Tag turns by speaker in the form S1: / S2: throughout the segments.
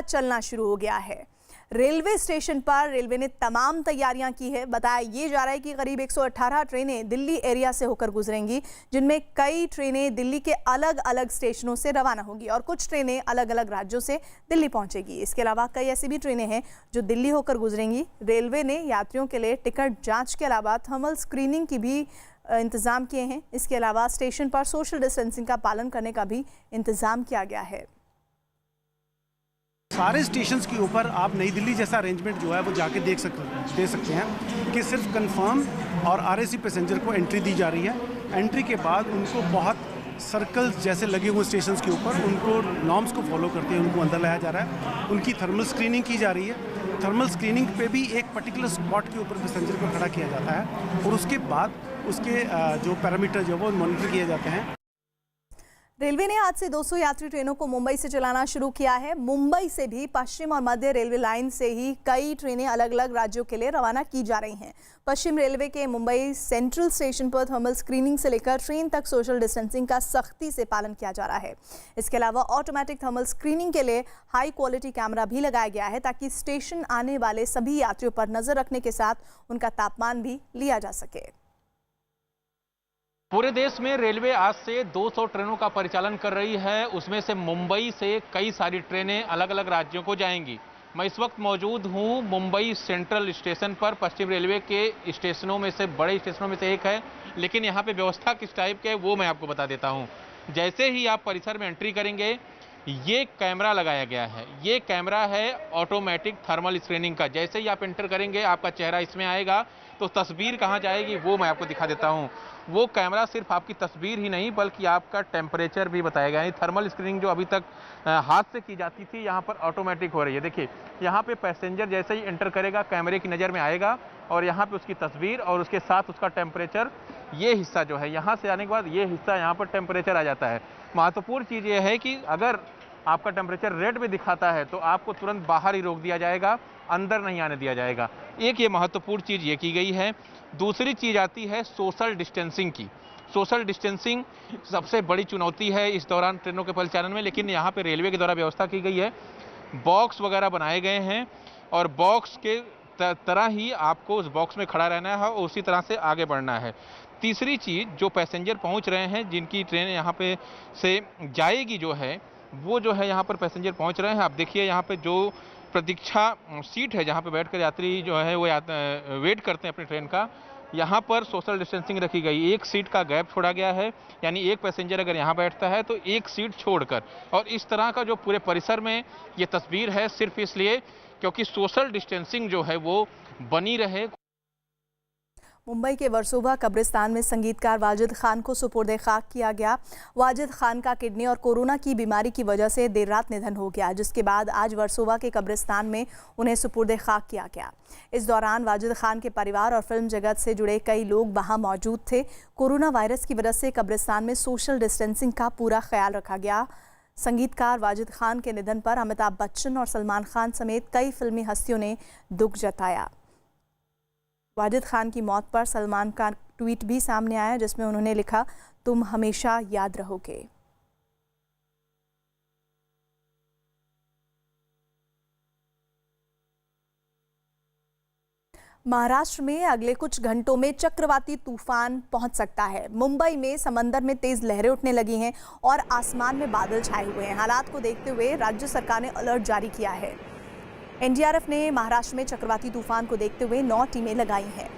S1: चलना शुरू हो गया है। रेलवे स्टेशन पर रेलवे ने तमाम तैयारियां की है। बताया ये जा रहा है कि करीब 118 ट्रेनें दिल्ली एरिया से होकर गुजरेंगी, जिनमें कई ट्रेनें दिल्ली के अलग अलग स्टेशनों से रवाना होंगी और कुछ ट्रेनें अलग अलग राज्यों से दिल्ली पहुंचेगी। इसके अलावा कई ऐसी भी ट्रेनें हैं जो दिल्ली होकर गुजरेंगी। रेलवे ने यात्रियों के लिए टिकट जाँच के अलावा थर्मल स्क्रीनिंग की भी इंतजाम किए हैं। इसके अलावा स्टेशन पर सोशल डिस्टेंसिंग का पालन करने का भी इंतजाम किया गया है।
S2: सारे स्टेशंस के ऊपर आप नई दिल्ली जैसा अरेंजमेंट जो है वो जाके दे सकते हैं कि सिर्फ कंफर्म और आरएसी पैसेंजर को एंट्री दी जा रही है। एंट्री के बाद उनको बहुत सर्कल्स जैसे लगे हुए स्टेशंस के ऊपर उनको नॉर्म्स को फॉलो करते हैं उनको अंदर लाया जा रहा है। उनकी थर्मल स्क्रीनिंग की जा रही है। थर्मल स्क्रीनिंग पे भी एक पर्टिकुलर स्पॉट के ऊपर पैसेंजर को खड़ा किया जाता है और उसके बाद उसके जो पैरामीटर जो वो मॉनिटर किए जाते हैं।
S1: रेलवे ने आज से 200 यात्री ट्रेनों को मुंबई से चलाना शुरू किया है। मुंबई से भी पश्चिम और मध्य रेलवे लाइन से ही कई ट्रेनें अलग अलग राज्यों के लिए रवाना की जा रही हैं। पश्चिम रेलवे के मुंबई सेंट्रल स्टेशन पर थर्मल स्क्रीनिंग से लेकर ट्रेन तक सोशल डिस्टेंसिंग का सख्ती से पालन किया जा रहा है। इसके अलावा ऑटोमेटिक थर्मल स्क्रीनिंग के लिए हाई क्वालिटी कैमरा भी लगाया गया है ताकि स्टेशन आने वाले सभी यात्रियों पर नजर रखने के साथ उनका तापमान भी लिया जा सके।
S3: पूरे देश में रेलवे आज से 200 ट्रेनों का परिचालन कर रही है। उसमें से मुंबई से कई सारी ट्रेनें अलग अलग राज्यों को जाएंगी। मैं इस वक्त मौजूद हूं मुंबई सेंट्रल स्टेशन पर। पश्चिम रेलवे के स्टेशनों में से बड़े स्टेशनों में से एक है, लेकिन यहां पे व्यवस्था किस टाइप के है वो मैं आपको बता देता हूं। जैसे ही आप परिसर में एंट्री करेंगे, ये कैमरा लगाया गया है। ये कैमरा है ऑटोमेटिक थर्मल स्क्रीनिंग का। जैसे ही आप एंटर करेंगे, आपका चेहरा इसमें आएगा तो तस्वीर कहाँ जाएगी वो मैं आपको दिखा देता हूँ। वो कैमरा सिर्फ आपकी तस्वीर ही नहीं बल्कि आपका टेम्परेचर भी बताएगा। यानी थर्मल स्क्रीनिंग जो अभी तक हाथ से की जाती थी, यहाँ पर ऑटोमेटिक हो रही है। देखिए, यहाँ पे पैसेंजर जैसे ही एंटर करेगा कैमरे की नज़र में आएगा और यहाँ पे उसकी तस्वीर और उसके साथ उसका टेम्परेचर, ये हिस्सा जो है यहाँ से आने के बाद ये हिस्सा यहाँ पर टेम्परेचर आ जाता है। महत्वपूर्ण चीज़ ये है कि अगर आपका टेम्परेचर रेड में दिखाता है तो आपको तुरंत बाहर ही रोक दिया जाएगा, अंदर नहीं आने दिया जाएगा। एक ये महत्वपूर्ण चीज़ ये की गई है। दूसरी चीज़ आती है सोशल डिस्टेंसिंग की। सोशल डिस्टेंसिंग सबसे बड़ी चुनौती है इस दौरान ट्रेनों के परिचालन में, लेकिन यहाँ पे रेलवे के द्वारा व्यवस्था की गई है। बॉक्स वगैरह बनाए गए हैं और बॉक्स के तरह ही आपको उस बॉक्स में खड़ा रहना है और उसी तरह से आगे बढ़ना है। तीसरी चीज़, जो पैसेंजर पहुँच रहे हैं, जिनकी ट्रेन यहाँ पे से जाएगी वो जो है यहाँ पर पैसेंजर पहुँच रहे हैं। आप देखिए यहाँ पे जो प्रतीक्षा सीट है जहाँ पे बैठकर यात्री जो है वो वेट करते हैं अपनी ट्रेन का, यहाँ पर सोशल डिस्टेंसिंग रखी गई। एक सीट का गैप छोड़ा गया है, यानी एक पैसेंजर अगर यहाँ बैठता है तो एक सीट छोड़कर। और इस तरह का जो पूरे परिसर में ये तस्वीर है सिर्फ इसलिए क्योंकि सोशल डिस्टेंसिंग जो है वो बनी रहे।
S1: मुंबई के वर्सोवा कब्रिस्तान में संगीतकार वाजिद खान को सुपुर्द खाक किया गया। वाजिद खान का किडनी और कोरोना की बीमारी की वजह से देर रात निधन हो गया, जिसके बाद आज वर्सोवा के कब्रिस्तान में उन्हें सुपुर्द खाक किया गया। इस दौरान वाजिद खान के परिवार और फिल्म जगत से जुड़े कई लोग वहां मौजूद थे। कोरोना वायरस की वजह से कब्रिस्तान में सोशल डिस्टेंसिंग का पूरा ख्याल रखा गया। संगीतकार वाजिद खान के निधन पर अमिताभ बच्चन और सलमान खान समेत कई फिल्मी हस्तियों ने दुख जताया। वाजिद खान की मौत पर सलमान का ट्वीट भी सामने आया, जिसमें उन्होंने लिखा, तुम हमेशा याद रहोगे। महाराष्ट्र में अगले कुछ घंटों में चक्रवाती तूफान पहुंच सकता है। मुंबई में समंदर में तेज लहरें उठने लगी हैं और आसमान में बादल छाए हुए हैं। हालात को देखते हुए राज्य सरकार ने अलर्ट जारी किया है। एनडीआरएफ ने महाराष्ट्र में चक्रवाती तूफान को देखते हुए 9 टीमें लगाई हैं।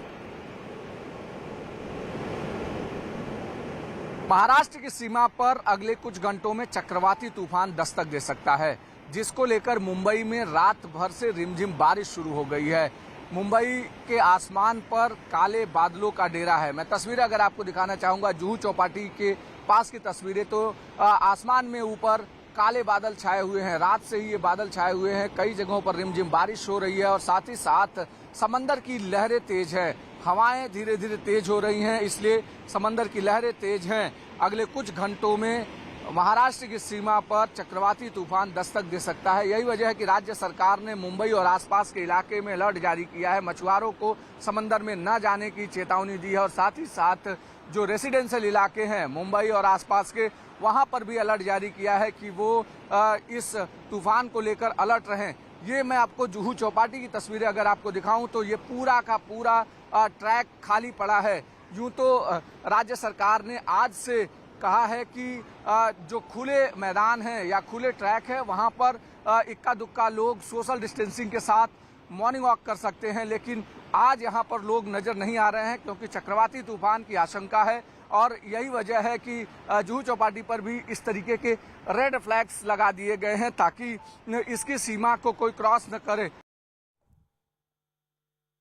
S4: महाराष्ट्र की सीमा पर अगले कुछ घंटों में चक्रवाती तूफान दस्तक दे सकता है, जिसको लेकर मुंबई में रात भर से रिमझिम बारिश शुरू हो गई है। मुंबई के आसमान पर काले बादलों का डेरा है। मैं तस्वीरें अगर आपको दिखाना चाहूंगा जुहू चौपाटी के पास की तस्वीरें, तो आसमान में ऊपर काले बादल छाए हुए हैं। रात से ही ये बादल छाए हुए हैं। कई जगहों पर रिमझिम बारिश हो रही है और साथ ही साथ समंदर की लहरें तेज है। हवाएं धीरे धीरे तेज हो रही हैं, इसलिए समंदर की लहरें तेज हैं। अगले कुछ घंटों में महाराष्ट्र की सीमा पर चक्रवाती तूफान दस्तक दे सकता है। यही वजह है कि राज्य सरकार ने मुंबई और आसपास के इलाके में अलर्ट जारी किया है। मछुआरों को समंदर में न जाने की चेतावनी दी है और साथ ही साथ जो रेसिडेंशियल इलाके हैं मुंबई और आसपास के, वहां पर भी अलर्ट जारी किया है कि वो इस तूफान को लेकर अलर्ट रहें। ये मैं आपको जुहू चौपाटी की तस्वीरें अगर आपको दिखाऊं तो ये पूरा का पूरा ट्रैक खाली पड़ा है। यूं तो राज्य सरकार ने आज से कहा है कि जो खुले मैदान हैं या खुले ट्रैक है वहां पर इक्का दुक्का लोग सोशल डिस्टेंसिंग के साथ मॉर्निंग वॉक कर सकते हैं, लेकिन आज यहां पर लोग नजर नहीं आ रहे हैं क्योंकि चक्रवाती तूफान की आशंका है। और यही वजह है कि जुहू चौपाटी पर भी इस तरीके के रेड फ्लैग्स लगा दिए गए हैं ताकि इसकी सीमा को कोई क्रॉस न करे।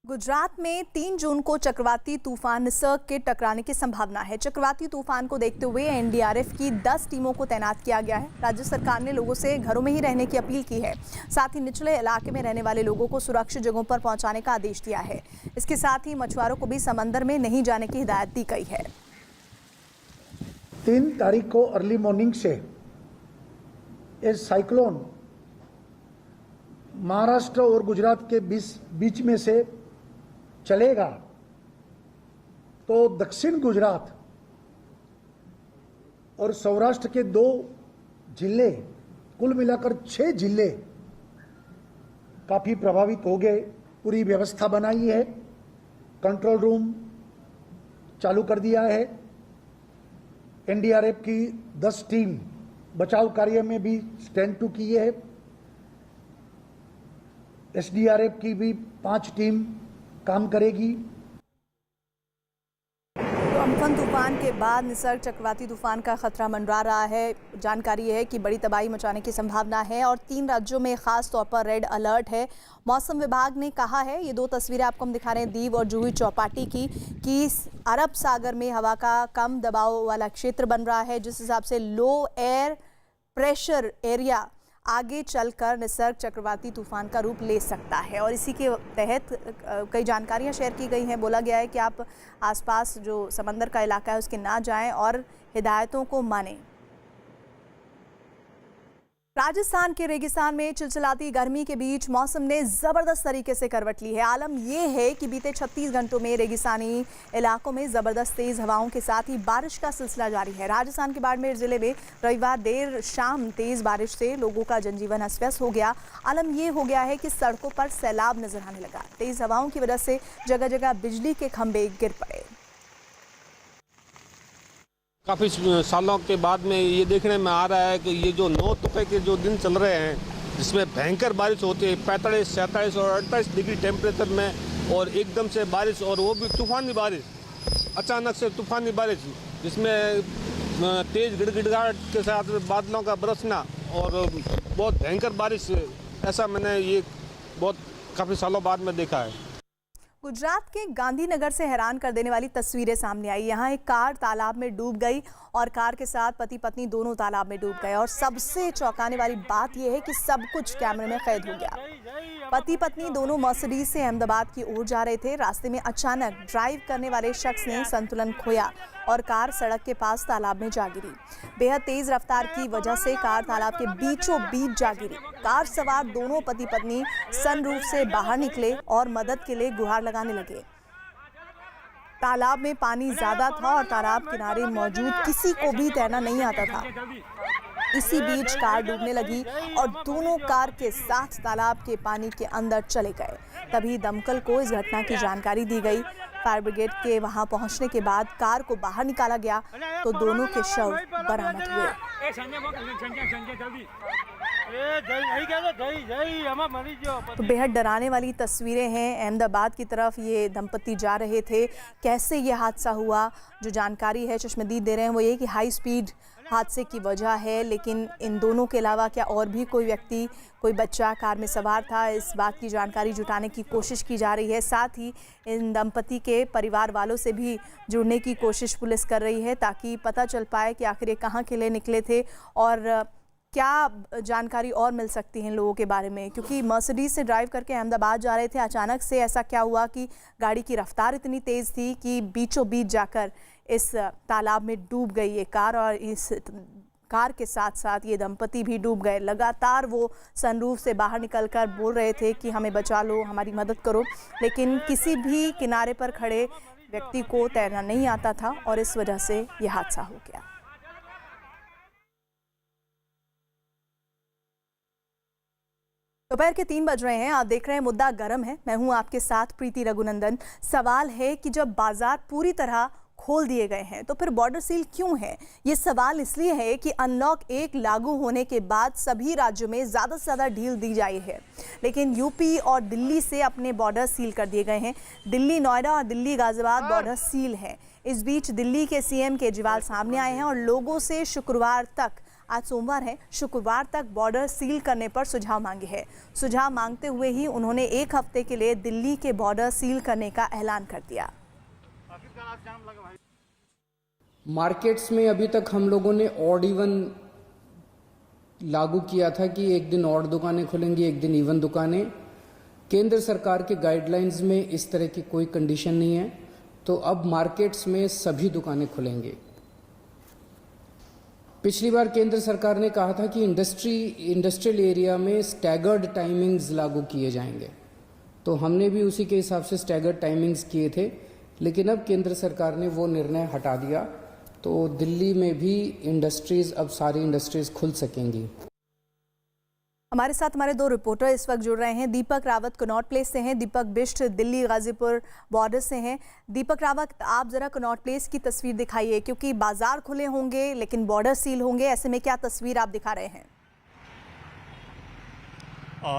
S1: गुजरात में 3 जून को चक्रवाती तूफान निसर्ग के टकराने की संभावना है। चक्रवाती तूफान को देखते हुए एनडीआरएफ की 10 टीमों को तैनात किया गया है। राज्य सरकार ने लोगों से घरों में ही रहने की अपील की है। साथ ही निचले इलाके में रहने वाले लोगों को सुरक्षित जगहों पर पहुंचाने का आदेश दिया है। इसके साथ ही मछुआरों को भी समंदर में नहीं जाने की हिदायत दी गई है।
S5: 3 तारीख को अर्ली मॉर्निंग से ये साइक्लोन महाराष्ट्र और गुजरात के बीच में से चलेगा तो दक्षिण गुजरात और सौराष्ट्र के 2 जिले, कुल मिलाकर 6 जिले काफी प्रभावित हो गए। पूरी व्यवस्था बनाई है, कंट्रोल रूम चालू कर दिया है। एनडीआरएफ की 10 टीम बचाव कार्य में भी स्टैंड टू की है। एसडीआरएफ की भी 5 टीम काम करेगी।
S1: तो अम्फन तूफान के बाद निसर्ग चक्रवाती तूफान का खतरा मंडरा रहा है। जानकारी है कि बड़ी तबाही मचाने की संभावना है और 3 राज्यों में खास तौर पर रेड अलर्ट है। मौसम विभाग ने कहा है, ये 2 तस्वीरें आपको हम दिखा रहे हैं दीव और जुहू चौपाटी की, कि अरब सागर में हवा का कम दबाव वाला क्षेत्र बन रहा है, जिस हिसाब से लो एयर प्रेशर एरिया आगे चलकर निसर्ग चक्रवाती तूफान का रूप ले सकता है। और इसी के तहत कई जानकारियां शेयर की गई हैं। बोला गया है कि आप आसपास जो समंदर का इलाका है उसके ना जाएं और हिदायतों को मानें। राजस्थान के रेगिस्तान में चिलचिलाती गर्मी के बीच मौसम ने ज़बरदस्त तरीके से करवट ली है। आलम यह है कि बीते 36 घंटों में रेगिस्तानी इलाकों में ज़बरदस्त तेज़ हवाओं के साथ ही बारिश का सिलसिला जारी है। राजस्थान के बाड़मेर जिले में रविवार देर शाम तेज़ बारिश से लोगों का जनजीवन अस्त व्यस्त हो गया। आलम यह हो गया है कि सड़कों पर सैलाब नजर आने लगा। तेज़ हवाओं की वजह से जगह जगह बिजली के खंभे गिर पड़े।
S6: काफ़ी सालों के बाद में ये देखने में आ रहा है कि ये जो 9 तपे के जो दिन चल रहे हैं, जिसमें भयंकर बारिश होती है 45, 47 और 48 डिग्री टेम्परेचर में, और एकदम से बारिश, और वो भी तूफानी बारिश, अचानक से तूफानी बारिश, जिसमें तेज़ गिड़गिड़ाहट के साथ बादलों का बरसना और बहुत भयंकर बारिश, ऐसा मैंने ये काफ़ी सालों बाद में देखा है।
S1: गुजरात के गांधीनगर से हैरान कर देने वाली तस्वीरें सामने आई। यहाँ एक कार तालाब में डूब गई और कार के साथ पति पत्नी दोनों तालाब में डूब गए। और सबसे चौंकाने वाली बात यह है कि सब कुछ कैमरे में कैद हो गया। पति पत्नी दोनों मर्सिडीज से अहमदाबाद की ओर जा रहे थे। रास्ते में अचानक ड्राइव करने वाले शख्स ने संतुलन खोया और कार सड़क के पास तालाब में जा गिरी। बेहद तेज रफ्तार की वजह से कार तालाब के बीचों बीच जा गिरी। कार सवार दोनों पति पत्नी सनरूफ से बाहर निकले और मदद के लिए गुहार लगाने लगे। तालाब में पानी ज्यादा था और तालाब किनारे मौजूद किसी को भी तैरना नहीं आता था। इसी बीच कार डूबने लगी और दोनों कार के साथ तालाब के पानी के अंदर चले गए। तभी दमकल को इस घटना की जानकारी दी गई। फायर ब्रिगेड के वहां पहुंचने के बाद कार को बाहर निकाला गया तो दोनों के शव बरामद हुए। तो बेहद डराने वाली तस्वीरें हैं। अहमदाबाद की तरफ ये दंपति जा रहे थे। कैसे ये हादसा हुआ, जो जानकारी है चश्मदीद दे रहे हैं वो ये कि हाई स्पीड हादसे की वजह है, लेकिन इन दोनों के अलावा क्या और भी कोई व्यक्ति, कोई बच्चा कार में सवार था, इस बात की जानकारी जुटाने की कोशिश की जा रही है। साथ ही इन दंपति के परिवार वालों से भी जुड़ने की कोशिश पुलिस कर रही है ताकि पता चल पाए कि आखिर ये कहाँ के लिए निकले थे और क्या जानकारी और मिल सकती है लोगों के बारे में। क्योंकि मर्सिडीज से ड्राइव करके अहमदाबाद जा रहे थे, अचानक से ऐसा क्या हुआ कि गाड़ी की रफ्तार इतनी तेज़ थी कि बीचों बीच जाकर इस तालाब में डूब गई ये कार और इस कार के साथ साथ ये दंपति भी डूब गए। लगातार वो सनरूफ से बाहर निकलकर बोल रहे थे कि हमें बचा लो, हमारी मदद करो, लेकिन किसी भी किनारे पर खड़े व्यक्ति को तैरना नहीं आता था और इस वजह से ये हादसा हो गया। दोपहर के 3 बज रहे हैं। आप देख रहे हैं मुद्दा गर्म है। मैं हूं आपके साथ प्रीति रघुनंदन। सवाल है कि जब बाजार पूरी तरह खोल दिए गए हैं तो फिर बॉर्डर सील क्यों है? ये सवाल इसलिए है कि अनलॉक 1 लागू होने के बाद सभी राज्यों में ज़्यादा से ज़्यादा ढील दी जाई है, लेकिन यूपी और दिल्ली से अपने बॉर्डर सील कर दिए गए हैं। दिल्ली, नोएडा और दिल्ली गाजियाबाद बॉर्डर सील है। इस बीच दिल्ली के सीएम केजरीवाल सामने आए हैं और लोगों से शुक्रवार तक, आज सोमवार है, शुक्रवार तक बॉर्डर सील करने पर सुझाव मांगे हैं। सुझाव मांगते हुए ही उन्होंने 1 हफ्ते के लिए दिल्ली के बॉर्डर सील करने का ऐलान कर दिया।
S7: मार्केट्स में अभी तक हम लोगों ने ऑड इवन लागू किया था कि एक दिन ऑड दुकानें खुलेंगी, एक दिन इवन दुकानें। केंद्र सरकार के गाइडलाइंस में इस तरह की कोई कंडीशन नहीं है, तो अब मार्केट्स में सभी दुकानें खुलेंगी। पिछली बार केंद्र सरकार ने कहा था कि इंडस्ट्रियल एरिया में स्टैगर्ड टाइमिंग्स लागू किए जाएंगे, तो हमने भी उसी के हिसाब से स्टैगर्ड टाइमिंग्स किए थे, लेकिन अब केंद्र सरकार ने वो निर्णय हटा दिया, तो दिल्ली में भी इंडस्ट्रीज, अब सारी इंडस्ट्रीज खुल सकेंगी।
S1: हमारे साथ हमारे 2 रिपोर्टर इस वक्त जुड़ रहे हैं। दीपक रावत कनॉट प्लेस से हैं, दीपक बिष्ट दिल्ली गाजीपुर बॉर्डर से हैं। दीपक रावत, आप जरा कनॉट प्लेस की तस्वीर दिखाइए, क्योंकि बाजार खुले होंगे लेकिन बॉर्डर सील होंगे, ऐसे में क्या तस्वीर आप दिखा रहे हैं?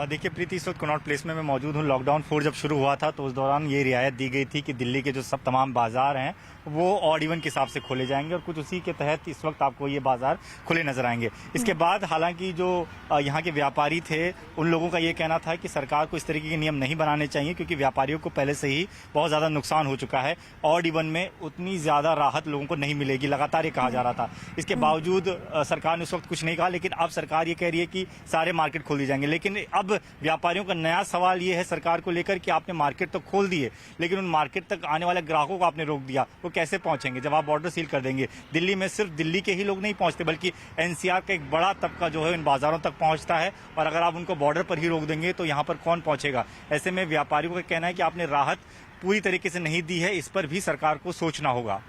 S8: देखिए प्रीति, इस वक्त कनॉट प्लेस में मैं मौजूद हूँ। लॉकडाउन 4 जब शुरू हुआ था तो उस दौरान ये रियायत दी गई थी कि दिल्ली के जो सब तमाम बाजार हैं वो ऑड इवन के हिसाब से खोले जाएंगे और कुछ उसी के तहत इस वक्त आपको ये बाजार खुले नजर आएंगे। इसके बाद हालांकि जो यहाँ के व्यापारी थे उन लोगों का ये कहना था कि सरकार को इस तरीके के नियम नहीं बनाने चाहिए, क्योंकि व्यापारियों को पहले से ही बहुत ज़्यादा नुकसान हो चुका है। ऑड इवन में उतनी ज़्यादा राहत लोगों को नहीं मिलेगी, लगातार ये कहा जा रहा था। इसके बावजूद सरकार ने उस वक्त कुछ नहीं कहा, लेकिन अब सरकार ये कह रही है कि सारे मार्केट खोल दिए जाएंगे। लेकिन अब व्यापारियों का नया सवाल ये है सरकार को लेकर कि आपने मार्केट तो खोल दिए, लेकिन उन मार्केट तक आने वाले ग्राहकों को आपने रोक दिया, वो कैसे पहुंचेंगे जब आप बॉर्डर सील कर देंगे? दिल्ली में सिर्फ दिल्ली के ही लोग नहीं पहुंचते, बल्कि एनसीआर का एक बड़ा तबका जो है इन बाजारों तक पहुंचता है, और अगर आप उनको बॉर्डर पर ही रोक देंगे तो यहाँ पर कौन पहुंचेगा? ऐसे में व्यापारियों का कहना है कि आपने राहत पूरी तरीके से नहीं दी है, इस पर भी सरकार को सोचना होगा।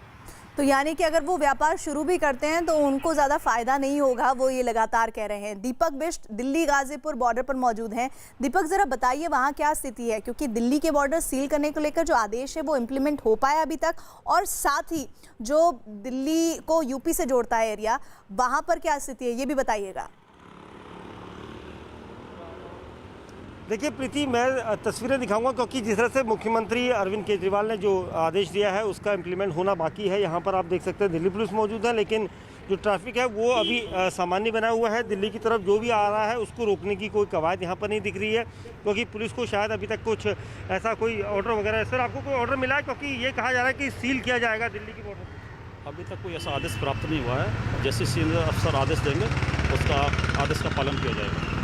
S1: तो यानी कि अगर वो व्यापार शुरू भी करते हैं तो उनको ज़्यादा फायदा नहीं होगा, वो ये लगातार कह रहे हैं। दीपक बिष्ट दिल्ली गाजीपुर बॉर्डर पर मौजूद हैं। दीपक, जरा बताइए वहाँ क्या स्थिति है, क्योंकि दिल्ली के बॉर्डर सील करने को लेकर जो आदेश है वो इम्प्लीमेंट हो पाया अभी तक, और साथ ही जो दिल्ली को यूपी से जोड़ता है एरिया, वहाँ पर क्या स्थिति है ये भी बताइएगा।
S9: देखिए प्रीति, मैं तस्वीरें दिखाऊंगा, क्योंकि जिस तरह से मुख्यमंत्री अरविंद केजरीवाल ने जो आदेश दिया है उसका इम्प्लीमेंट होना बाकी है। यहाँ पर आप देख सकते हैं दिल्ली पुलिस मौजूद है, लेकिन जो ट्रैफिक है वो अभी सामान्य बना हुआ है। दिल्ली की तरफ जो भी आ रहा है उसको रोकने की कोई कवायद यहाँ पर नहीं दिख रही है, क्योंकि पुलिस को शायद अभी तक कुछ ऐसा कोई ऑर्डर वगैरह। सर, आपको कोई ऑर्डर मिला है? क्योंकि ये कहा जा रहा है कि सील किया जाएगा दिल्ली की बॉर्डर।
S10: अभी तक कोई ऐसा आदेश प्राप्त नहीं हुआ है। जैसे सीनियर अफसर आदेश देंगे उसका आदेश का पालन किया जाएगा।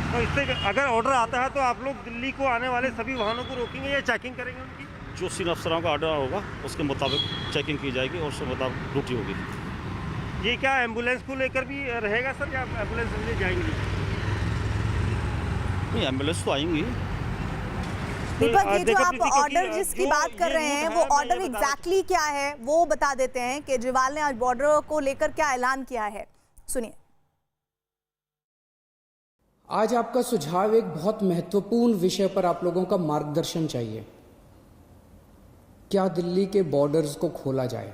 S9: तो इससे अगर ऑर्डर आता है तो आप लोग दिल्ली को आने वाले सभी वाहनों को रोकेंगे या चेकिंग करेंगे उनकी?
S10: जो सीनियर अफसरों का ऑर्डर होगा उसके मुताबिक चेकिंग की जाएगी और उसके मुताबिक ड्यूटी होगी।
S9: ये क्या एम्बुलेंस को लेकर भी रहेगा सर, या एम्बुलेंस ले जाएंगी?
S10: नहीं, एम्बुलेंस तो आएंगी।
S1: दीपक, ये जो आप ऑर्डर जिसकी बात कर रहे हैं वो ऑर्डर एग्जैक्टली क्या है वो बता देते हैं। केजरीवाल ने आज बॉर्डर को लेकर क्या ऐलान किया है, सुनिए।
S7: आज आपका सुझाव एक बहुत महत्वपूर्ण विषय पर आप लोगों का मार्गदर्शन चाहिए। क्या दिल्ली के बॉर्डर्स को खोला जाए?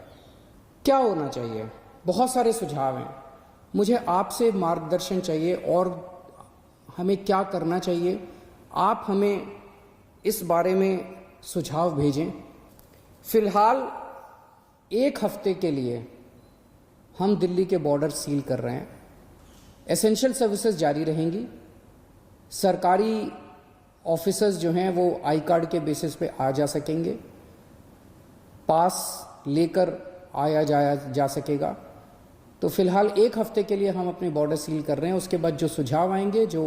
S7: क्या होना चाहिए? बहुत सारे सुझाव हैं, मुझे आपसे मार्गदर्शन चाहिए और हमें क्या करना चाहिए। आप हमें इस बारे में सुझाव भेजें। फिलहाल 1 हफ्ते के लिए हम दिल्ली के बॉर्डर सील कर रहे हैं। एसेंशियल सर्विसेज जारी रहेंगी। सरकारी ऑफिसर्स जो हैं वो आई कार्ड के बेसिस पे आ जा सकेंगे, पास लेकर आया जाया जा सकेगा। तो फिलहाल 1 हफ्ते के लिए हम अपने बॉर्डर सील कर रहे हैं। उसके बाद जो सुझाव आएंगे, जो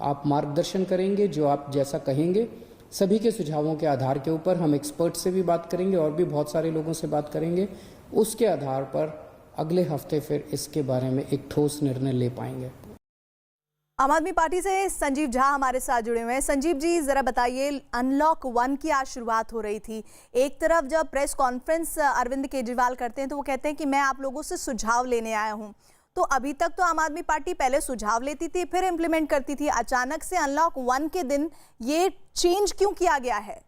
S7: आप मार्गदर्शन करेंगे, जो आप जैसा कहेंगे, सभी के सुझावों के आधार के ऊपर हम एक्सपर्ट से भी बात करेंगे और भी बहुत सारे लोगों से बात करेंगे। उसके आधार पर अगले हफ्ते फिर इसके बारे में एक ठोस निर्णय ले पाएंगे।
S1: आम आदमी पार्टी से संजीव झा हमारे साथ जुड़े हुए हैं। संजीव जी, जरा बताइए, अनलॉक 1 की आज शुरुआत हो रही थी। एक तरफ जब प्रेस कॉन्फ्रेंस अरविंद केजरीवाल करते हैं तो वो कहते हैं कि मैं आप लोगों से सुझाव लेने आया हूं। तो अभी तक तो आम आदमी पार्टी पहले सुझाव लेती थी फिर इंप्लीमेंट करती थी, अचानक से अनलॉक 1 के दिन ये चेंज क्यों किया गया है?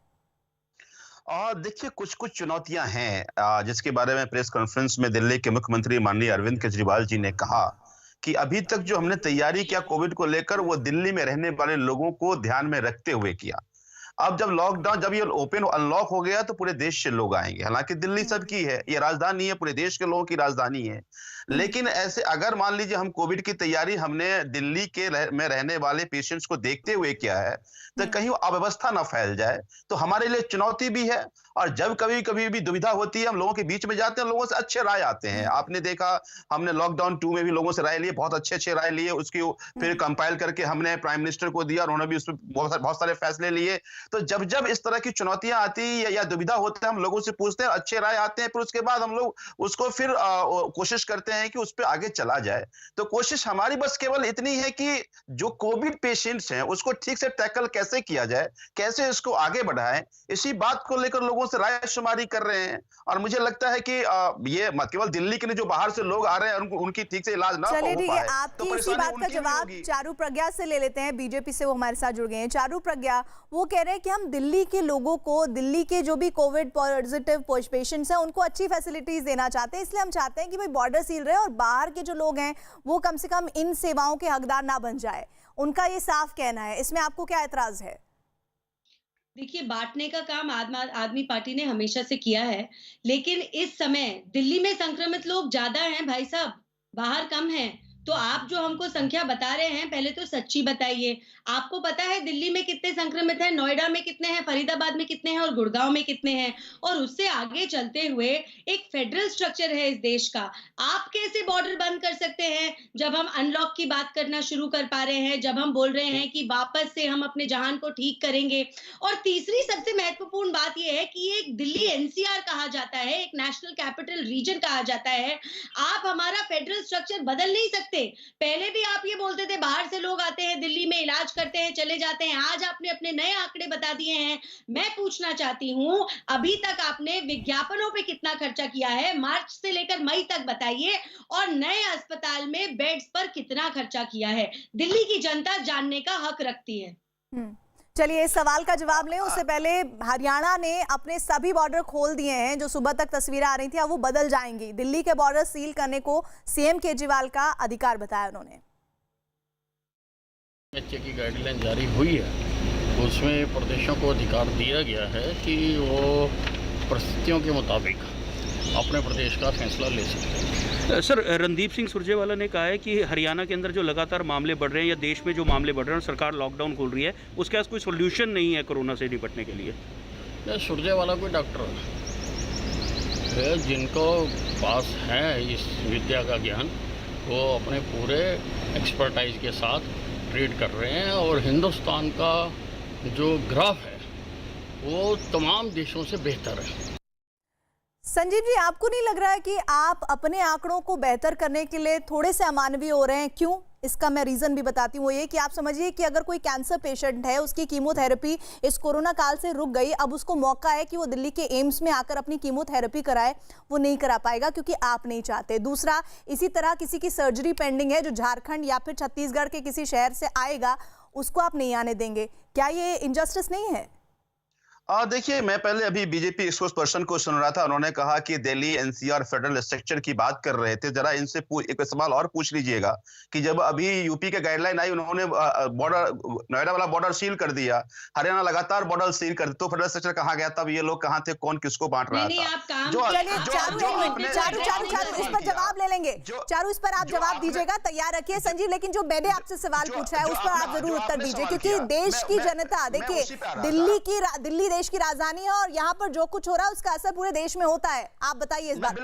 S11: देखिए, कुछ कुछ चुनौतियां हैं जिसके बारे में प्रेस कॉन्फ्रेंस में दिल्ली के मुख्यमंत्री माननीय अरविंद केजरीवाल जी ने कहा कि अभी तक जो हमने तैयारी किया कोविड को लेकर, वो दिल्ली में रहने वाले लोगों को ध्यान में रखते हुए किया। अब जब लॉकडाउन, जब ये ओपन अनलॉक हो गया तो पूरे देश से लोग आएंगे। हालांकि दिल्ली सबकी है, ये राजधानी है, पूरे देश के लोगों की राजधानी है। लेकिन ऐसे अगर मान लीजिए हम कोविड की तैयारी हमने दिल्ली के में रहने वाले पेशेंट्स को देखते हुए किया है तो कहीं अव्यवस्था ना फैल जाए, तो हमारे लिए चुनौती भी है। और जब कभी कभी भी दुविधा होती है, हम लोगों के बीच में जाते हैं, लोगों से अच्छे राय आते हैं। आपने देखा, हमने लॉकडाउन 2 में भी लोगों से राय लिए, बहुत अच्छे राय लिए, उसकी फिर कंपाइल करके हमने प्राइम मिनिस्टर को दिया और उन्होंने भी उसमें बहुत सारे फैसले लिए। तो जब जब इस तरह की चुनौतियां आती है या दुविधा होते हैं, हम लोगों से पूछते हैं, अच्छे राय आते हैं, फिर उसके बाद हम लोग उसको फिर कोशिश करते हैं कि उस पर आगे चला जाए। तो कोशिश हमारी बस केवल इतनी है कि जो कोविड पेशेंट्स हैं उसको ठीक से टैकल कैसे किया जाए, कैसे इसको आगे बढ़ाएं, इसी बात को लेकर लोगों से राय शुमारी कर रहे हैं। और मुझे लगता है कि ये केवल दिल्ली के लिए जो बाहर से लोग आ रहे हैं उनकी ठीक से इलाज ना हो पाए।
S1: ठीक है, आपकी इसी बात का जवाब चारू प्रज्ञा से ले लेते हैं। बीजेपी से वो हमारे साथ जुड़ गए हैं। चारू प्रज्ञा, वो कह रहे हैं कि हम दिल्ली के लोगों को, दिल्ली के जो भी कोविड पॉजिटिव पेशेंट्स हैं उनको अच्छी फैसिलिटीज देना चाहते हैं, इसलिए हम चाहते हैं कि भाई बॉर्डर सील रहे और बाहर के जो लोग हैं वो कम से कम इन सेवाओं के हकदार ना बन जाए। उनका ये साफ कहना है, इसमें आपको क्या एतराज है?
S12: देखिए, बांटने का काम आदमी पार्टी ने हमेशा से किया है, लेकिन इस समय दिल्ली में संक्रमित लोग ज्यादा हैं भाई साहब, बाहर कम हैं। तो आप जो हमको संख्या बता रहे हैं, पहले तो सच्ची बताइए। आपको पता है दिल्ली में कितने संक्रमित हैं, नोएडा में कितने हैं, फरीदाबाद में कितने हैं और गुड़गांव में कितने हैं? और उससे आगे चलते हुए एक फेडरल स्ट्रक्चर है इस देश का। आप कैसे बॉर्डर बंद कर सकते हैं जब हम अनलॉक की बात करना शुरू कर पा रहे हैं, जब हम बोल रहे हैं कि वापस से हम अपने जहान को ठीक करेंगे? और तीसरी सबसे महत्वपूर्ण बात यह है कि एक दिल्ली एनसीआर कहा जाता है, एक नेशनल कैपिटल रीजन कहा जाता है। आप हमारा फेडरल स्ट्रक्चर बदल नहीं सकते। पहले भी आप ये बोलते थे बाहर से लोग आते हैं, दिल्ली में इलाज करते हैं, चले जाते हैं। आज आपने अपने नए आंकड़े बता दिए हैं। मैं पूछना चाहती हूं, अभी तक आपने विज्ञापनों पे कितना खर्चा किया है? मार्च से लेकर मई तक बताइए। और नए अस्पताल में बेड्स पर कितना खर्चा किया है? दिल्ली की जनता जानने का हक रखती है।
S1: चलिए, इस सवाल का जवाब लें उससे पहले, हरियाणा ने अपने सभी बॉर्डर खोल दिए हैं। जो सुबह तक तस्वीरें आ रही थी अब वो बदल जाएंगी। दिल्ली के बॉर्डर सील करने को सीएम केजरीवाल का अधिकार बताया उन्होंने।
S13: की गाइडलाइन जारी हुई है, उसमें प्रदेशों को अधिकार दिया गया है कि वो परिस्थितियों के मुताबिक अपने प्रदेश का फैसला ले सकते हैं।
S14: सर, रणदीप सिंह सुरजेवाला ने कहा है कि हरियाणा के अंदर जो लगातार मामले बढ़ रहे हैं या देश में जो मामले बढ़ रहे हैं, सरकार लॉकडाउन खोल रही है, उसके पास कोई सोल्यूशन नहीं है कोरोना से निपटने के लिए।
S13: सुरजेवाला कोई डॉक्टर है, जिनको पास है इस विद्या का ज्ञान, वो अपने पूरे एक्सपर्टाइज के साथ ट्रीट कर रहे हैं। और हिंदुस्तान का जो ग्राफ है वो तमाम देशों से बेहतर है।
S1: संजीव जी, आपको नहीं लग रहा है कि आप अपने आंकड़ों को बेहतर करने के लिए थोड़े से अमानवीय हो रहे हैं? क्यों? इसका मैं रीजन भी बताती हूँ। वो ये कि आप समझिए कि अगर कोई कैंसर पेशेंट है, उसकी कीमोथेरेपी इस कोरोना काल से रुक गई, अब उसको मौका है कि वो दिल्ली के एम्स में आकर अपनी कीमोथेरेपी कराए, वो नहीं करा पाएगा क्योंकि आप नहीं चाहते। दूसरा, इसी तरह किसी की सर्जरी पेंडिंग है जो झारखंड या फिर छत्तीसगढ़ के किसी शहर से आएगा, उसको आप नहीं आने देंगे। क्या ये इनजस्टिस नहीं है?
S11: देखिए, मैं पहले अभी बीजेपी स्पोक्स पर्सन को सुन रहा था, उन्होंने कहा कि दिल्ली एनसीआर फेडरल स्ट्रक्चर की बात कर रहे थे। जरा इनसे एक सवाल और पूछ लीजिएगा कि जब अभी यूपी के गाइडलाइन आई, उन्होंने बॉर्डर, नोएडा वाला बॉर्डर सील कर दिया, हरियाणा लगातार बॉर्डर सील कर दिया, तो फेडरल स्ट्रक्चर कहाँ गया? तब ये लोग कहाँ थे, कौन किसको बांट रहा था?
S1: चारू इस पर जवाब ले लेंगे। चारू, इस पर आप जवाब दीजिएगा, तैयार रखिए। संजीव, लेकिन जो मैंने आपसे सवाल पूछा है उस पर आप जरूर उत्तर दीजिए, क्योंकि देश की जनता, देखिए, दिल्ली देश की राजधानी है और यहाँ पर जो कुछ हो रहा है उसका असर पूरे देश में होता है। आप बताइए इस बात।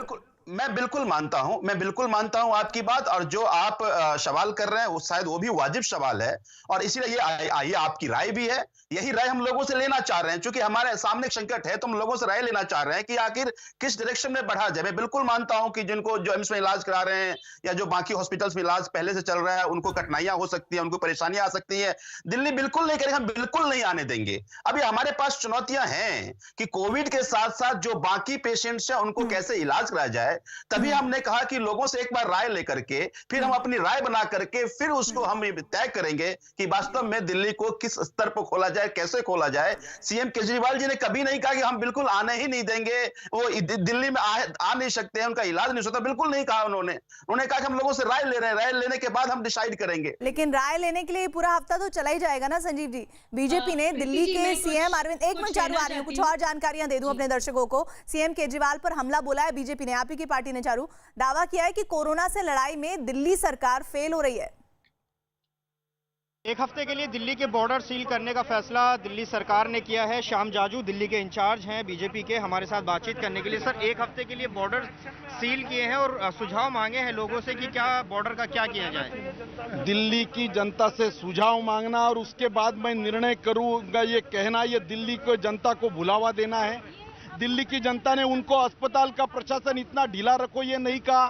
S11: मैं बिल्कुल मानता हूं आपकी बात, और जो आप सवाल कर रहे हैं वो शायद वो भी वाजिब सवाल है, और इसीलिए ये आपकी राय भी है। यही राय हम लोगों से लेना चाह रहे हैं, क्योंकि हमारे सामने एक संकट है, तो हम लोगों से राय लेना चाह रहे हैं कि आखिर किस डायरेक्शन में बढ़ा जाए। मैं बिल्कुल मानता हूं कि जिनको जो एम्स में इलाज करा रहे हैं या जो बाकी हॉस्पिटल्स में इलाज पहले से चल रहा है, उनको कठिनाइयां हो सकती है, उनको परेशानियां आ सकती है। दिल्ली बिल्कुल नहीं करेगा, हम बिल्कुल नहीं आने देंगे। अभी हमारे पास चुनौतियां हैं कि कोविड के साथ साथ जो बाकी पेशेंट्स हैं उनको कैसे इलाज कराया जाए। तभी हमने कहा कि लोगों से एक बार राय लेकर के फिर हम अपनी राय बना करके फिर उसको हम तय करेंगे कि वास्तव में दिल्ली को किस स्तर पर खोला जाए, कैसे खोला जाए। सीएम केजरीवाल जी ने कभी नहीं कहा कि हम बिल्कुल आने ही नहीं देंगे, वो दिल्ली में आ नहीं सकते हैं, उनका इलाज नहीं होता, बिल्कुल नहीं कहा उन्होंने कहा कि हम लोगों से राय ले रहे हैं, राय लेने के बाद हम डिसाइड करेंगे।
S1: लेकिन राय लेने के लिए पूरा हफ्ता तो चला ही जाएगा ना संजीव जी। बीजेपी ने दिल्ली के सीएम अरविंद, एक मिनट चारू आ रही हूँ, कुछ और जानकारियां दे दूं अपने दर्शकों को। सीएम केजरीवाल पर हमला बोला है बीजेपी ने, आप ही की पार्टी ने चारू, दावा किया है कि कोरोना से लड़ाई में दिल्ली सरकार फेल हो रही है।
S15: एक हफ्ते के लिए दिल्ली के बॉर्डर सील करने का फैसला दिल्ली सरकार ने किया है। श्याम जाजू दिल्ली के इंचार्ज हैं बीजेपी के, हमारे साथ बातचीत करने के लिए। सर, एक हफ्ते के लिए बॉर्डर सील किए हैं और सुझाव मांगे हैं लोगों से कि क्या बॉर्डर का क्या किया जाए।
S16: दिल्ली की जनता से सुझाव मांगना और उसके बाद मैं निर्णय करूंगा ये कहना, ये दिल्ली को जनता को भुलावा देना है। दिल्ली की जनता ने उनको अस्पताल का प्रशासन इतना ढीला रखो ये नहीं कहा,